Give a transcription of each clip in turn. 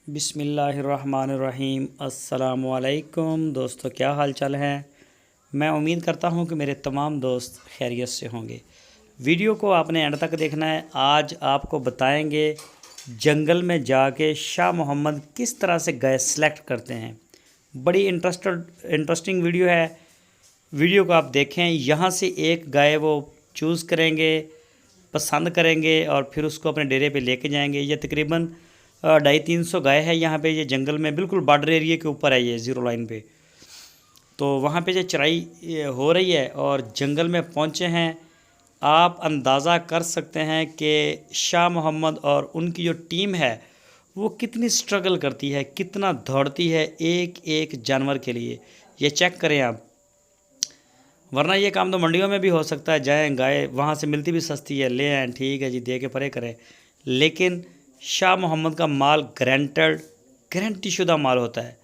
बिस्मिल्लाहिर्रहमानिर्रहीम। अस्सलामुअलैकुम दोस्तों, क्या हाल चाल है। मैं उम्मीद करता हूँ कि मेरे तमाम दोस्त खैरियत से होंगे। वीडियो को आपने एंड तक देखना है। आज आपको बताएंगे जंगल में जाके शाह मोहम्मद किस तरह से गाय सेलेक्ट करते हैं। बड़ी इंटरेस्टिंग वीडियो है। वीडियो को आप देखें। यहाँ से एक गाय वो चूज़ करेंगे, पसंद करेंगे और फिर उसको अपने डेरे पे लेके जाएंगे। ये तकरीबन 250-300 गाय है यहाँ पे। ये जंगल में बिल्कुल बॉर्डर एरिया के ऊपर है, ये ज़ीरो लाइन पे। तो वहाँ पे जो चराई हो रही है और जंगल में पहुँचे हैं। आप अंदाज़ा कर सकते हैं कि शाह मोहम्मद और उनकी जो टीम है वो कितनी स्ट्रगल करती है, कितना दौड़ती है एक एक जानवर के लिए। ये चेक करें आप। वरना ये काम तो मंडियों में भी हो सकता है, जाएं गाय वहाँ से मिलती भी सस्ती है, ले आएँ, ठीक है जी, दे के परे करें। लेकिन शाह मोहम्मद का माल गारंटी शुदा माल होता है।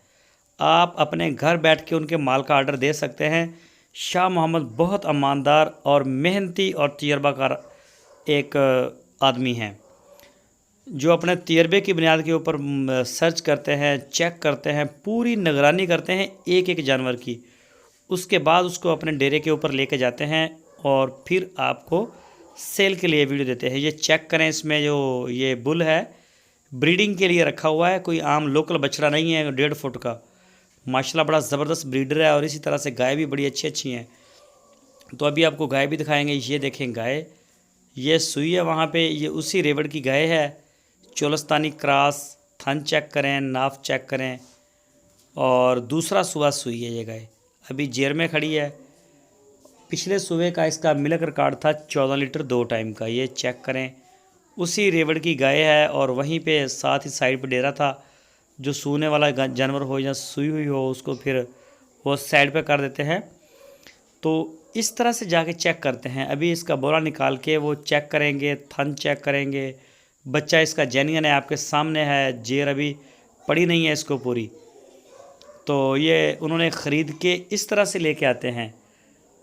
आप अपने घर बैठ के उनके माल का आर्डर दे सकते हैं। शाह मोहम्मद बहुत ईमानदार और मेहनती और तजर्बाकार एक आदमी हैं, जो अपने तजर्बे की बुनियाद के ऊपर सर्च करते हैं, चेक करते हैं, पूरी निगरानी करते हैं एक एक जानवर की। उसके बाद उसको अपने डेरे के ऊपर लेके जाते हैं और फिर आपको सेल के लिए वीडियो देते हैं। ये चेक करें, इसमें जो ये बुल है ब्रीडिंग के लिए रखा हुआ है, कोई आम लोकल बछड़ा नहीं है। 1.5 फुट का माशाल्लाह बड़ा ज़बरदस्त ब्रीडर है। और इसी तरह से गाय भी बड़ी अच्छी हैं। तो अभी आपको गाय भी दिखाएंगे। ये देखें गाय, ये सुई है वहाँ पे, ये उसी रेवड़ की गाय है, चोलस्तानी क्रॉस। थन चेक करें, नाफ चेक करें। और दूसरा सुबह सुई है ये गाय, अभी जेर में खड़ी है। पिछले सुबह का इसका मिल्क रिकॉर्ड था 14 लीटर 2 टाइम का। ये चेक करें, उसी रेवड़ की गाय है। और वहीं पे साथ ही साइड पे डेरा था। जो सूने वाला जानवर हो या सुई हुई हो उसको फिर वो साइड पे कर देते हैं। तो इस तरह से जाके चेक करते हैं। अभी इसका बोरा निकाल के वो चेक करेंगे, थन चेक करेंगे। बच्चा इसका जेन्युइन है, आपके सामने है। जेर अभी पड़ी नहीं है इसको पूरी। तो ये उन्होंने ख़रीद के इस तरह से लेके आते हैं।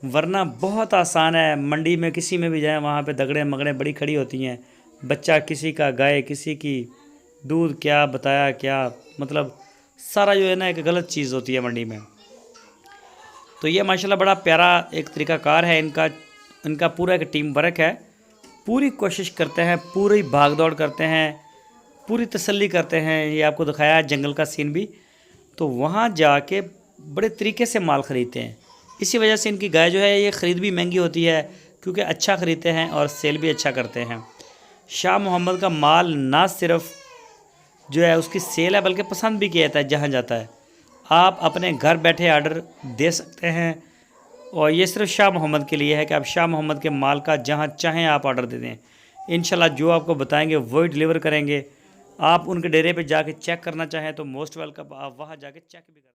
वरना बहुत आसान है, मंडी में किसी में भी जाएं वहाँ पे दगड़े मगड़े बड़ी खड़ी होती हैं। बच्चा किसी का गाय, किसी की दूध, क्या बताया क्या, मतलब सारा जो है ना एक गलत चीज़ होती है मंडी में। तो ये माशाल्लाह बड़ा प्यारा एक तरीक़ाकार है इनका। इनका पूरा एक टीम वर्क है। पूरी कोशिश करते हैं, पूरी भाग दौड़ करते हैं, पूरी तसल्ली करते हैं। ये आपको दिखाया है जंगल का सीन भी। तो वहाँ जाके बड़े तरीके से माल ख़रीदते हैं। इसी वजह से इनकी गाय जो है ये ख़रीद भी महंगी होती है, क्योंकि अच्छा ख़रीदते हैं और सेल भी अच्छा करते हैं। शाह मोहम्मद का माल ना सिर्फ जो है उसकी सेल है, बल्कि पसंद भी किया जाता है जहाँ जाता है। आप अपने घर बैठे आर्डर दे सकते हैं। और ये सिर्फ शाह मोहम्मद के लिए है कि आप शाह मोहम्मद के माल का जहाँ चाहें आप आर्डर दे दें। इंशाल्लाह जो आपको बताएंगे वही डिलीवर करेंगे। आप उनके डेरे पे जाके चेक करना चाहें तो मोस्ट वेलकम, आप वहाँ जाके चेक भी करें।